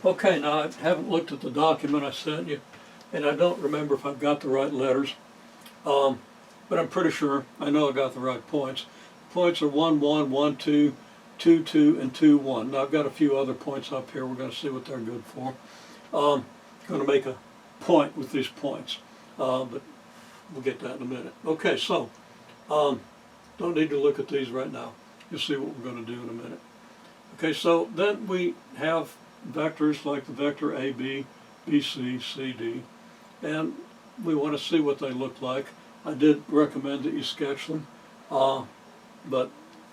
Okay, now I haven't looked at the document I sent you, and I don't remember if I've got the right letters, but I'm pretty sure I know I got the right points. Points are 1, 1, 1, 2, 2, 2, and 2, 1. Now I've got a few other points up here. We're going to see what they're good for. I'm going to make a point with these points, but we'll get that in a minute. Okay, so don't need to look at these right now. You'll see what we're going to do in a minute. Okay, so then we have vectors like the vector AB, BC, CD, and we want to see what they look like. I did recommend that you sketch them, but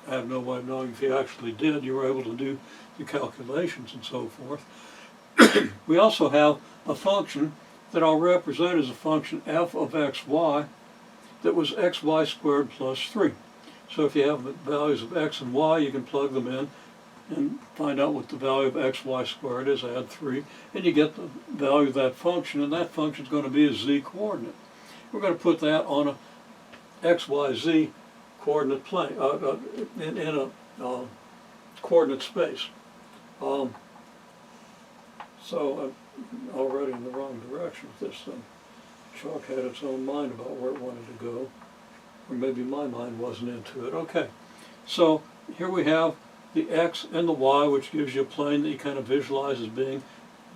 I have no way of knowing if you actually did. You were able to do the calculations and so forth. We also have a function that I'll represent as a function f of xy that was xy squared plus 3. So if you have the values of x and y, you can plug them in and find out what the value of xy squared is, add 3, and you get the value of that function, and that function is going to be a z coordinate. We're going to put that on a xyz coordinate plane, in a coordinate space. So I'm already in the wrong direction with this thing. Chalk had its own mind about where it wanted to go, or maybe my mind wasn't into it. Okay, so here we have the x and the y, which gives you a plane that you kind of visualize as being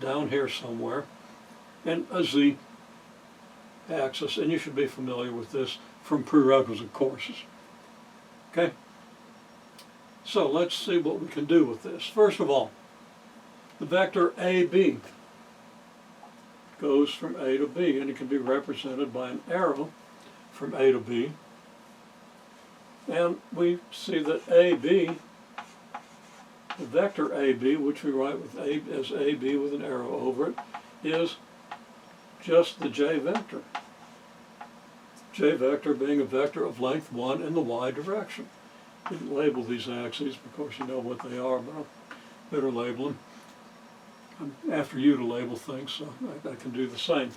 down here somewhere, and a z axis, and you should be familiar with this from prerequisite courses. Okay? So let's see what we can do with this. First of all, the vector AB goes from A to B, and it can be represented by an arrow from A to B. And we see that AB, the vector AB, which we write with A as AB with an arrow over it, is just the j vector. J vector being a vector of length 1 in the y direction. Didn't label these axes, of course you know what they are, but I'll better label them. I'm after you to label things, so I can do the same.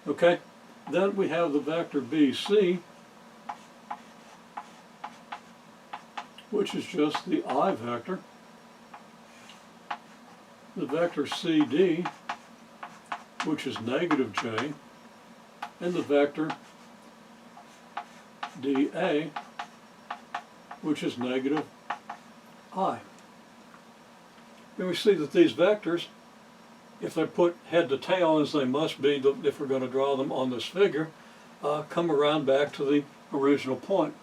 Okay, then we have the vector BC, which is just the I vector. The vector CD, which is negative j, and the vector dA, which is negative I. And we see that these vectors, if they're put head to tail, as they must be if we're going to draw them on this figure, come around back to the original point.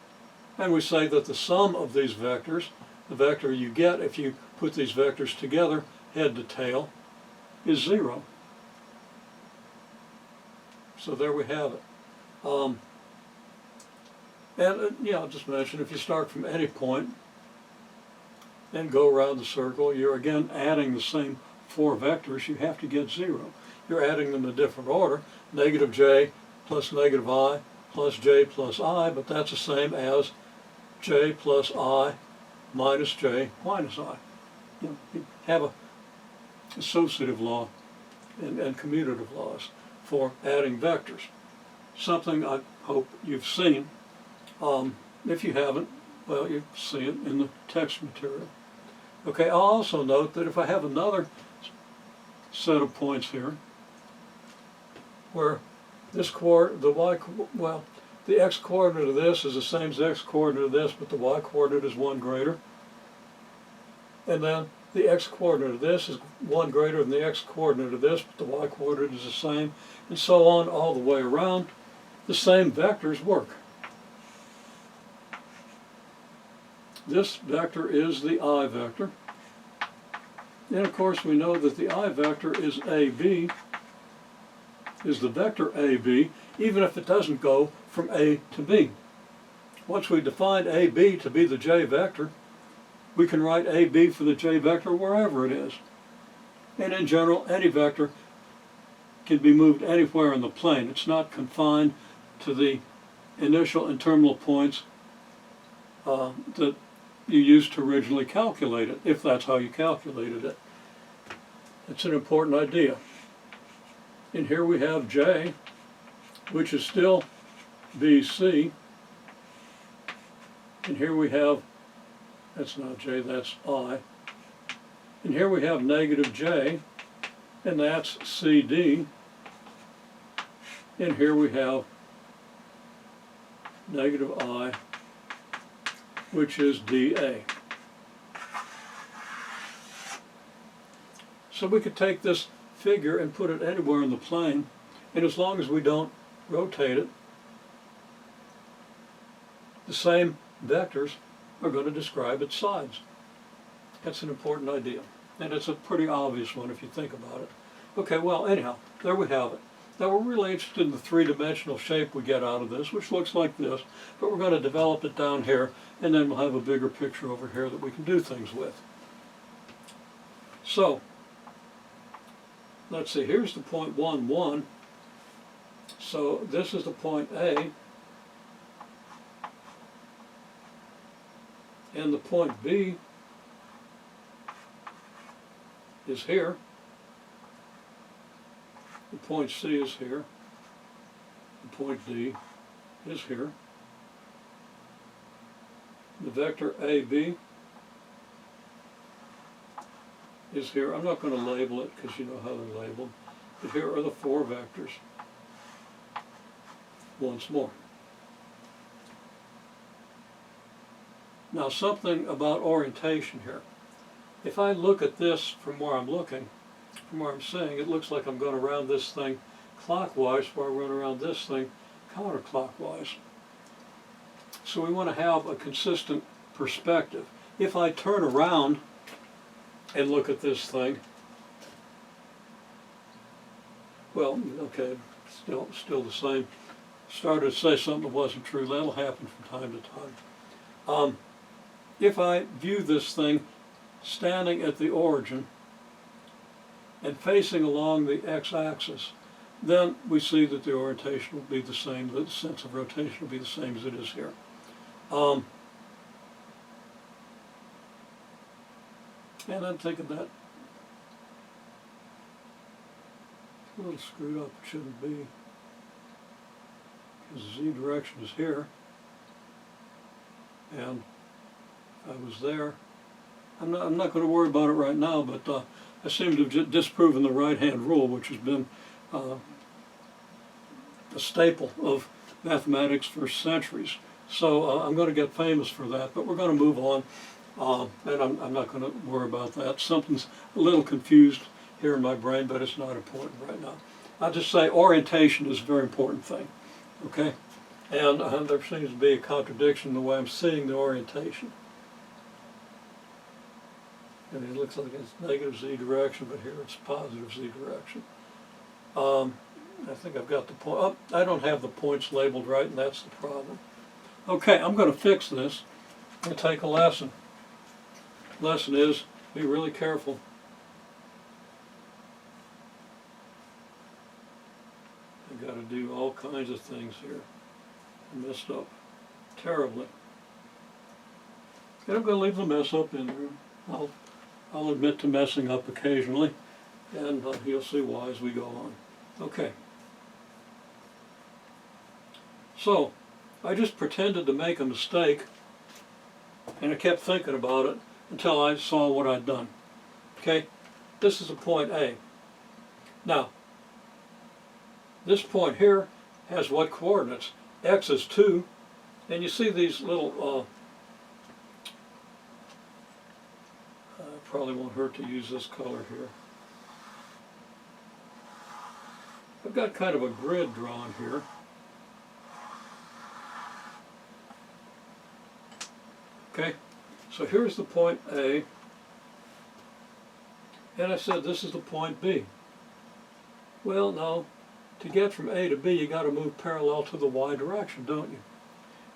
And we say that the sum of these vectors, the vector you get if you put these vectors together head to tail, is 0. So there we have it. I'll just mention, if you start from any point and go around the circle, you're again adding the same 4 vectors. You have to get 0. You're adding them in a different order, negative j plus negative I plus j plus I, but that's the same as j plus I minus j minus I. You have a associative law and commutative laws for adding vectors. Something I hope you've seen. If you haven't, well, you see it in the text material. Okay, I'll also note that if I have another set of points here, where this the x coordinate of this is the same as the x coordinate of this, but the y coordinate is 1 greater, and then the x coordinate of this is 1 greater than the x coordinate of this, but the y coordinate is the same, and so on all the way around, the same vectors work. This vector is the I vector. And of course we know that the I vector is AB, is the vector AB, even if it doesn't go from A to B. Once we define AB to be the j vector, we can write AB for the j vector wherever it is. And in general, any vector can be moved anywhere in the plane. It's not confined to the initial and terminal points that you used to originally calculate it, if that's how you calculated it. It's an important idea. And here we have j, which is still BC, and here we have, that's not j, that's I, and here we have negative j, and that's CD. And here we have negative I, which is dA. So we could take this figure and put it anywhere in the plane, and as long as we don't rotate it, the same vectors are going to describe its sides. That's an important idea, and it's a pretty obvious one if you think about it. Okay, well, anyhow, there we have it. Now we're really interested in the three-dimensional shape we get out of this, which looks like this, but we're going to develop it down here, and then we'll have a bigger picture over here that we can do things with. So, let's see, here's the point 1, 1. So this is the point A, and the point B is here. The point C is here. The point D is here. The vector AB is here. I'm not going to label it because you know how they're labeled. But here are the four vectors. Once more. Now something about orientation here. If I look at this from where I'm looking, from where I'm seeing, it looks like I'm going around this thing clockwise while I run around this thing counterclockwise. So we want to have a consistent perspective. If I turn around and look at this thing, well, okay, still the same. Started to say something that wasn't true. That'll happen from time to time. If I view this thing standing at the origin and facing along the x-axis, then we see that the orientation will be the same, the sense of rotation will be the same as it is here. And I'm thinking that a little screwed up, it shouldn't be, because the z direction is here, and if I was there, I'm not going to worry about it right now, but I seem to have disproven the right-hand rule, which has been a staple of mathematics for centuries. So I'm going to get famous for that, but we're going to move on, and I'm not going to worry about that. Something's a little confused here in my brain, but it's not important right now. I'll just say orientation is a very important thing, okay? And there seems to be a contradiction in the way I'm seeing the orientation. I mean, it looks like it's negative z direction, but here it's positive z direction. I think I've got the point. Oh, I don't have the points labeled right, and that's the problem. Okay, I'm going to fix this. I'm going to take a lesson. Lesson is, be really careful. I've got to do all kinds of things here. I messed up terribly. And I'm going to leave the mess up in there. I'll admit to messing up occasionally, and you'll see why as we go on. Okay. So, I just pretended to make a mistake, and I kept thinking about it until I saw what I'd done. Okay? This is a point A. Now, this point here has what coordinates? X is 2, and you see these little probably won't hurt to use this color here. I've got kind of a grid drawn here. Okay, so here's the point A, and I said this is the point B. Well, no, to get from A to B you got to move parallel to the y direction, don't you?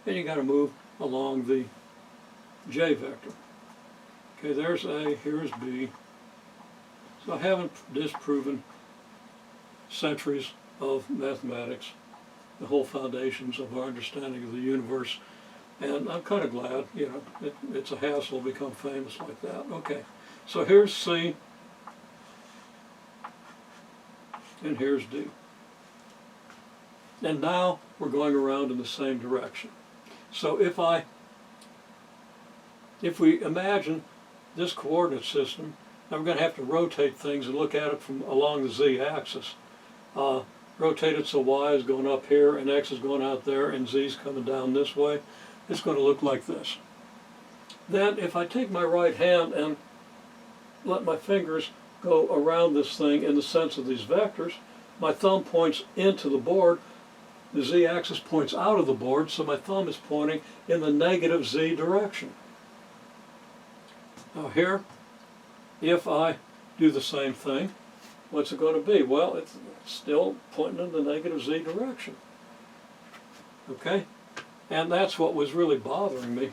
And you got to move along the j vector. Okay, there's A, here's B. So I haven't disproven centuries of mathematics, the whole foundations of our understanding of the universe, and I'm kind of glad, you know, it's a hassle to become famous like that. Okay, so here's C, and here's D. And now we're going around in the same direction. So if we imagine this coordinate system Now we're going to have to rotate things and look at it from along the z-axis. Rotate it so y is going up here and x is going out there and z is coming down this way. It's going to look like this. Then if I take my right hand and let my fingers go around this thing in the sense of these vectors, my thumb points into the board, the z-axis points out of the board, so my thumb is pointing in the negative z direction. Now here, if I do the same thing, what's it going to be? Well, it's still pointing in the negative z direction. Okay? And that's what was really bothering me.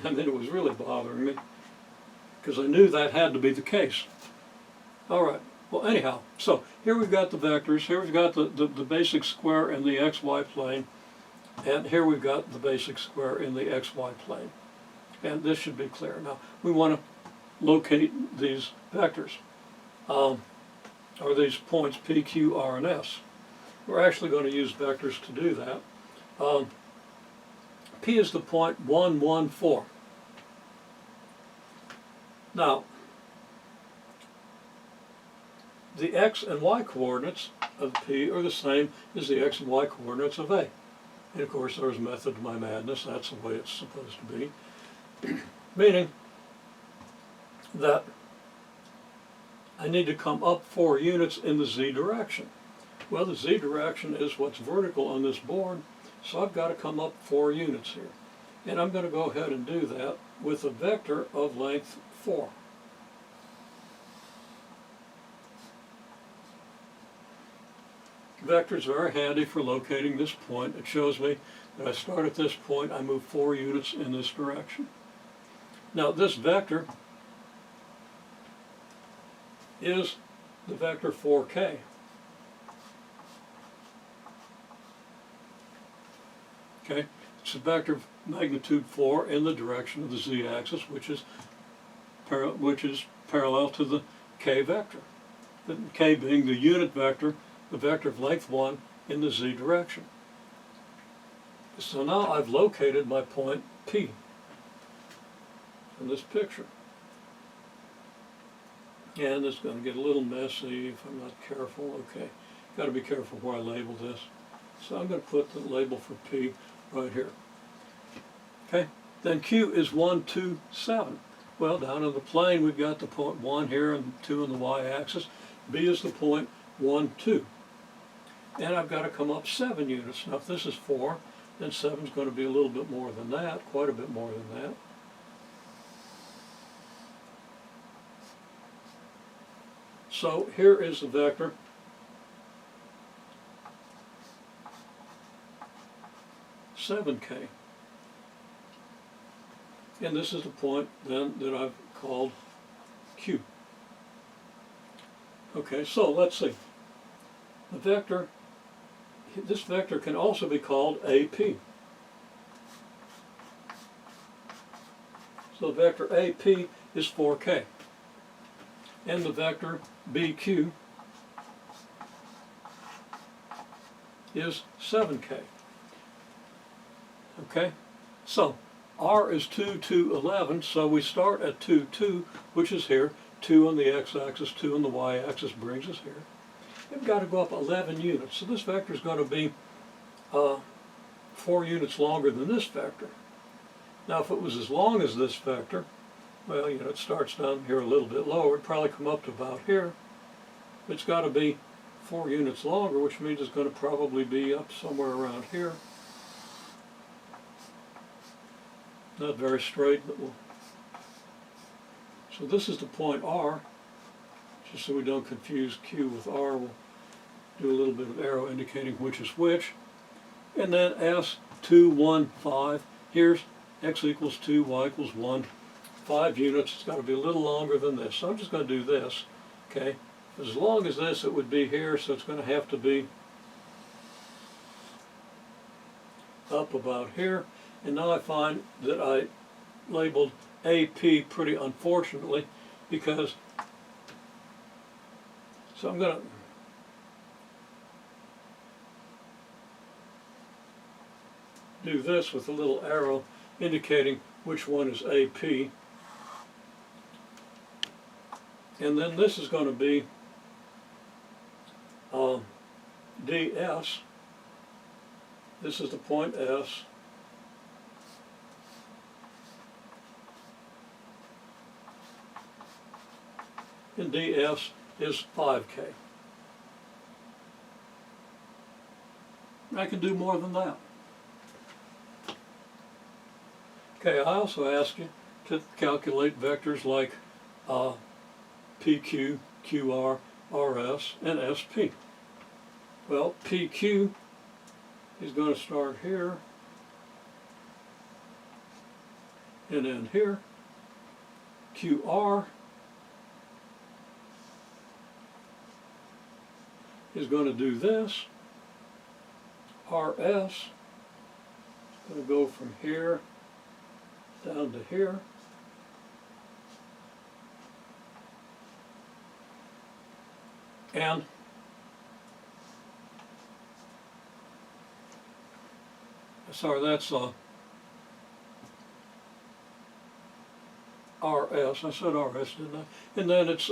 I mean, it was really bothering me because I knew that had to be the case. All right. Well, anyhow, so here we've got the vectors. Here we've got the basic square in the xy plane. And here we've got the basic square in the xy plane. And this should be clear. Now, we want to locate these vectors, or these points P, Q, R, and S. We're actually going to use vectors to do that. P is the point 1, 1, 4. Now, the x and y coordinates of P are the same as the x and y coordinates of A. And of course there's method to my madness, that's the way it's supposed to be. Meaning that I need to come up 4 units in the z direction. Well, the z direction is what's vertical on this board, so I've got to come up 4 units here. And I'm going to go ahead and do that with a vector of length 4. Vector is very handy for locating this point. It shows me that I start at this point, I move 4 units in this direction. Now this vector is the vector 4k. Okay, it's a vector of magnitude 4 in the direction of the z-axis, which is parallel to the k vector. The k being the unit vector, the vector of length 1 in the z direction. So now I've located my point P in this picture. And it's going to get a little messy if I'm not careful. Okay, got to be careful where I label this. So I'm going to put the label for P right here. Okay, then Q is 1, 2, 7. Well, down in the plane we've got the point 1 here and 2 on the y-axis. B is the point 1, 2. And I've got to come up 7 units. Now if this is 4, then 7 is going to be a little bit more than that, quite a bit more than that. So here is the vector (7k). And this is the point then that I've called Q. Okay, so let's see. The vector, this vector can also be called AP. So the vector AP is 4k. And the vector BQ is 7k. Okay? So R is 2, 2, 11, so we start at 2, 2, which is here. 2 on the x-axis, 2 on the y-axis brings us here. We've got to go up 11 units. So this vector is going to be 4 units longer than this vector. Now if it was as long as this vector, well, you know, it starts down here a little bit lower. It'd probably come up to about here. It's got to be 4 units longer, which means it's going to probably be up somewhere around here. Not very straight, but we'll... So this is the point R. Just so we don't confuse Q with R, we'll do a little bit of arrow indicating which is which. And then S, 2, 1, 5. Here's x equals 2, y equals 1. 5 units. It's got to be a little longer than this. So I'm just going to do this. Okay. As long as this, it would be here, so it's going to have to be up about here. And now I find that I labeled AP pretty unfortunately because, so I'm going to do this with a little arrow indicating which one is AP. And then this is going to be ds. This is the point S. And ds is 5K. I can do more than that. Okay, I also ask you to calculate vectors like PQ, QR, RS, and SP. Well, PQ is going to start here and end here. QR is going to do this. RS is going to go from here down to here. And sorry, that's RS. I said RS, didn't I? And then it's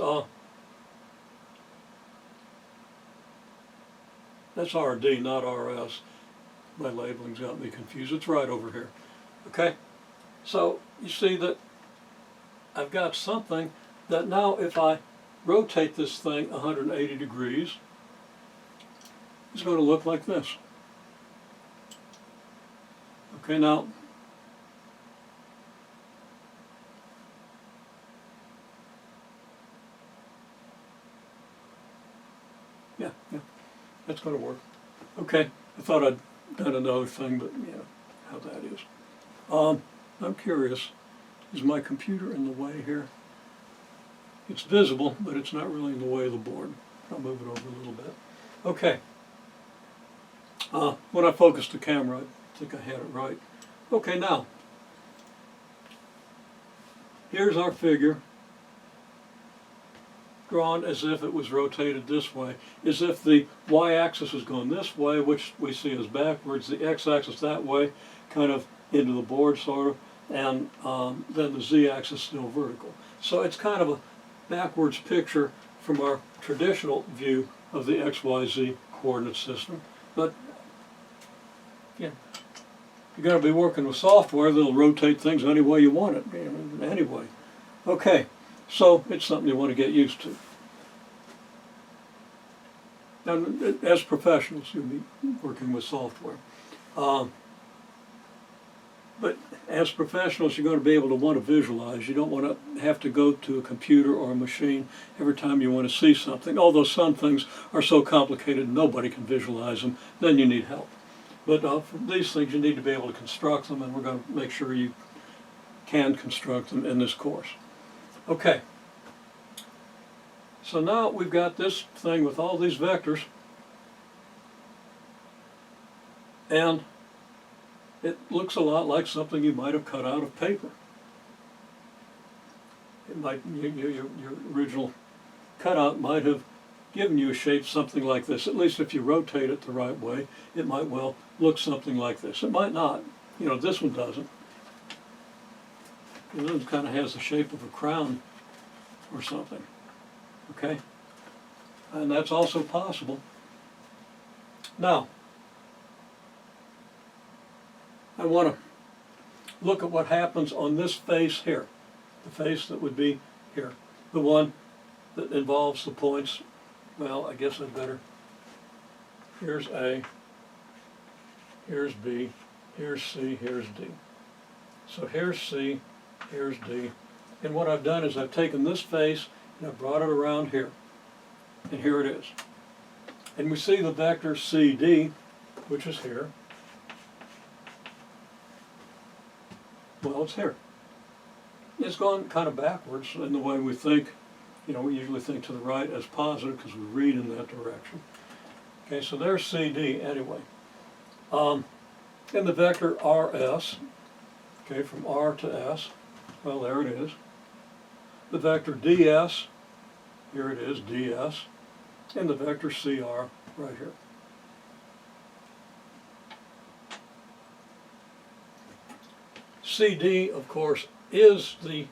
that's RD, not RS. My labeling's got me confused. It's right over here. Okay? So you see that I've got something that now if I rotate this thing 180 degrees, it's going to look like this. Okay, now yeah, that's going to work. Okay, I thought I'd done another thing, but yeah, how that is. I'm curious, is my computer in the way here? It's visible, but it's not really in the way of the board. I'll move it over a little bit. Okay. When I focused the camera, I think I had it right. Okay, now, here's our figure drawn as if it was rotated this way, as if the y-axis was going this way, which we see as backwards, the x-axis that way, kind of into the board sort of, and then the z-axis still vertical. So it's kind of a backwards picture from our traditional view of the XYZ coordinate system. But yeah, you're going to be working with software that'll rotate things any way you want it, anyway. Okay, so it's something you want to get used to. And as professionals, you'll be working with software. But as professionals, you're going to be able to want to visualize. You don't want to have to go to a computer or a machine every time you want to see something. Although some things are so complicated nobody can visualize them, then you need help. But for these things, you need to be able to construct them, and we're going to make sure you can construct them in this course. Okay. So now we've got this thing with all these vectors, and it looks a lot like something you might have cut out of paper. It might, your original cutout might have given you a shape something like this. At least if you rotate it the right way, it might well look something like this. It might not. You know, this one doesn't. This one kind of has the shape of a crown or something. Okay? And that's also possible. Now, I want to look at what happens on this face here, the face that would be here, the one that involves the points. Well, I guess I'd better, here's A, here's B, here's C, here's D. So here's C, here's D, and what I've done is I've taken this face and I've brought it around here, and here it is. And we see the vector CD, which is here. Well, it's here. It's gone kind of backwards in the way we think. You know, we usually think to the right as positive because we read in that direction. Okay, so there's CD anyway. And the vector RS, okay, from R to S, well, there it is. The vector DS, here it is, DS, and the vector CR right here. CD, of course, is the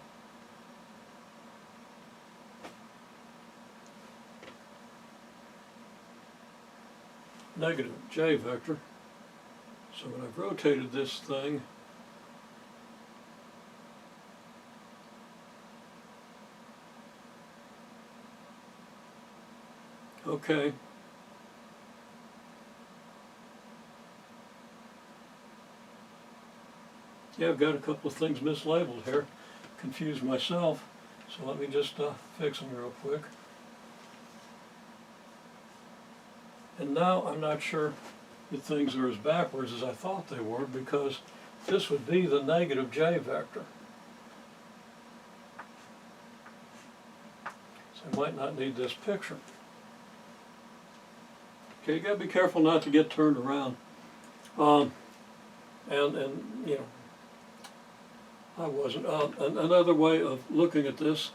negative j vector. So when I've rotated this thing, okay, yeah, I've got a couple of things mislabeled here, confused myself, so let me just fix them real quick. And now I'm not sure that things are as backwards as I thought they were, because this would be the negative j vector. So I might not need this picture. Okay, you got to be careful not to get turned around. And you know, I wasn't. Another way of looking at this,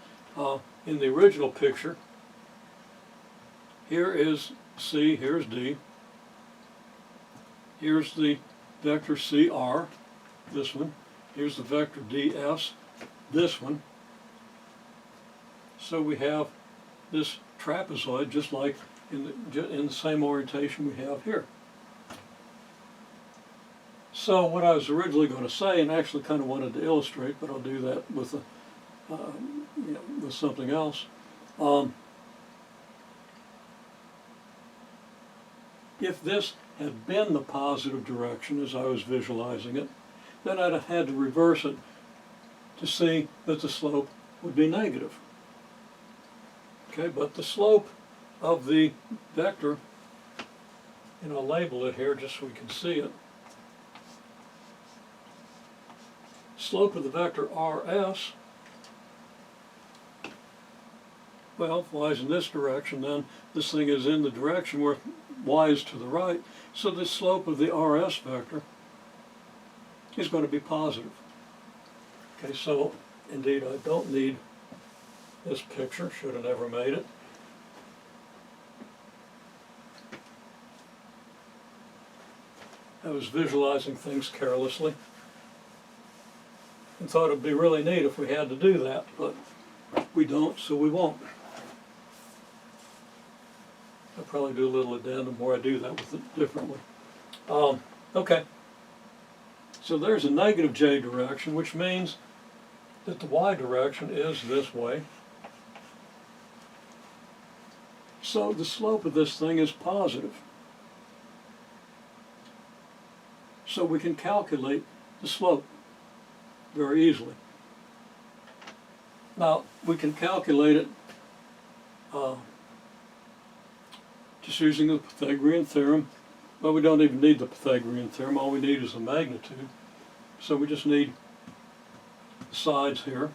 in the original picture, here is C, here's D. Here's the vector CR, this one. Here's the vector DS, this one. So we have this trapezoid just like in the same orientation we have here. So what I was originally going to say, and actually kind of wanted to illustrate, but I'll do that with with something else. If this had been the positive direction as I was visualizing it, then I'd have had to reverse it to see that the slope would be negative. Okay, but the slope of the vector, and I'll label it here just so we can see it. Slope of the vector RS, well, if y is in this direction, then this thing is in the direction where y is to the right, so the slope of the RS vector is going to be positive. Okay, so indeed I don't need this picture, should have never made it. I was visualizing things carelessly and thought it'd be really neat if we had to do that, but we don't, so we won't. I'll probably do a little addendum where I do that with it differently. Okay, so there's a negative j direction, which means that the y direction is this way. So the slope of this thing is positive. So we can calculate the slope very easily. Now, we can calculate it just using the Pythagorean theorem. Well, we don't even need the Pythagorean theorem. All we need is the magnitude. So we just need the sides here.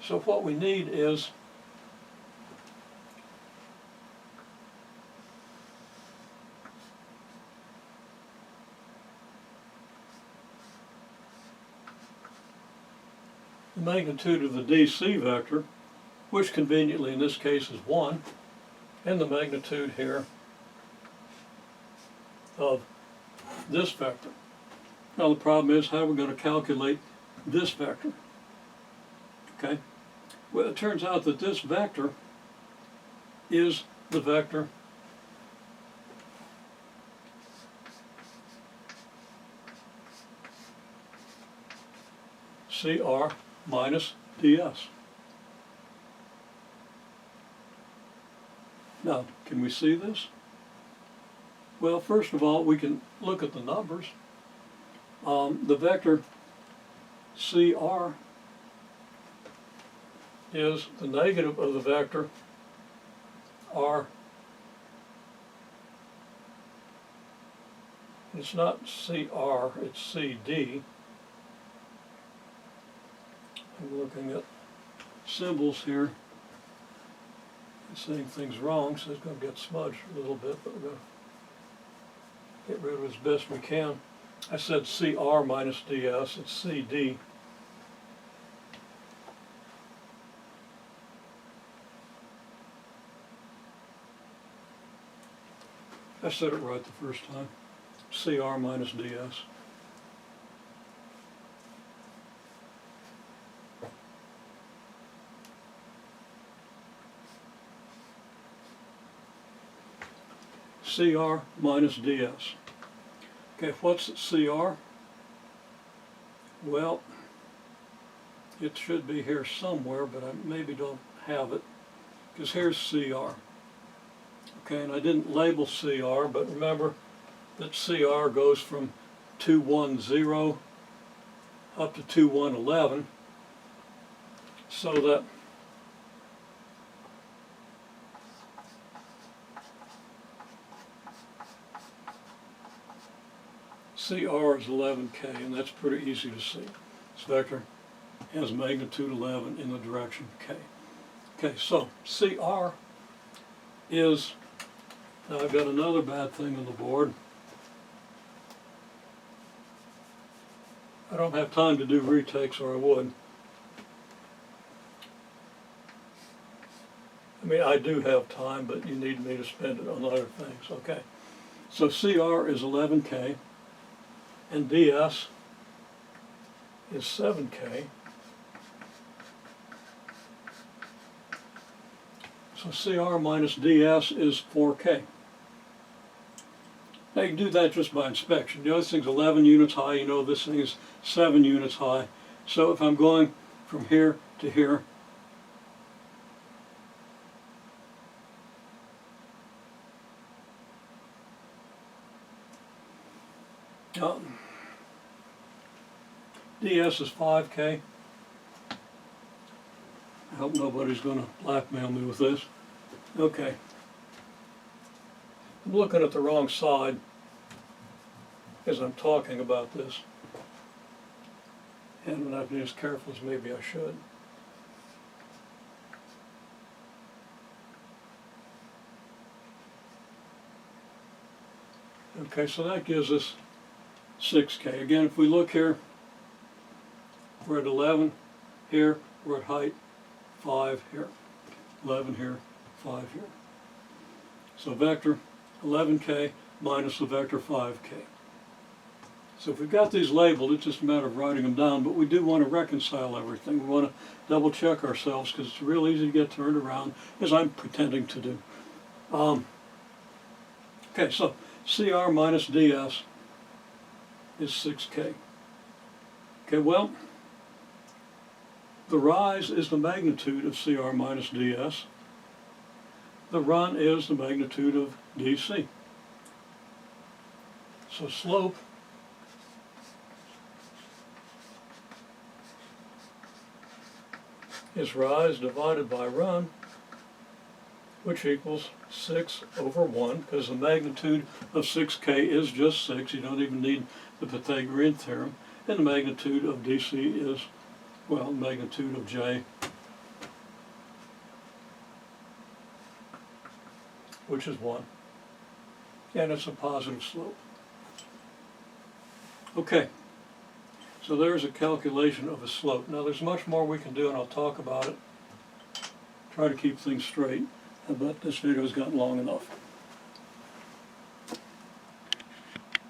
So what we need is the magnitude of the DC vector, which conveniently in this case is 1, and the magnitude here of this vector. Now the problem is, how are we going to calculate this vector? Okay, well, it turns out that this vector is the vector CR minus DS. Now, can we see this? Well, first of all, we can look at the numbers. The vector CR is the negative of the vector R. It's not CR, it's CD. I'm looking at symbols here. It's saying things wrong, so it's going to get smudged a little bit, but we're going to get rid of it as best we can. I said CR minus DS, it's CD. I said it right the first time. CR minus DS. CR minus DS. Okay, what's CR? Well, it should be here somewhere, but I maybe don't have it, because here's CR. Okay, and I didn't label CR, but remember that CR goes from 210 up to 2111, so that CR is 11K, and that's pretty easy to see. This vector has magnitude 11 in the direction K. Okay, so CR is, now I've got another bad thing on the board. I don't have time to do retakes, or I would. I mean, I do have time, but you need me to spend it on other things. Okay, so CR is 11K, and DS is 7K. So CR minus DS is 4K. Now you can do that just by inspection. You know this thing's 11 units high, you know this thing is 7 units high. So if I'm going from here to here, DS is 5K. I hope nobody's going to blackmail me with this. Okay. I'm looking at the wrong side as I'm talking about this. And I'm not being as careful as maybe I should. Okay, so that gives us 6K. Again, if we look here, we're at 11 here, we're at height 5 here, 11 here, 5 here. So vector 11K minus the vector 5K. So if we've got these labeled, it's just a matter of writing them down, but we do want to reconcile everything. We want to double check ourselves, because it's real easy to get turned around, as I'm pretending to do. Okay, so CR minus DS is 6K. Okay, well, the rise is the magnitude of CR minus DS. The run is the magnitude of DC. So slope is rise divided by run, which equals 6 over 1, because the magnitude of 6K is just 6. You don't even need the Pythagorean theorem. And the magnitude of DC is, well, magnitude of J, which is 1. And it's a positive slope. Okay, so there's a calculation of a slope. Now there's much more we can do, and I'll talk about it. Try to keep things straight, but this video has gotten long enough.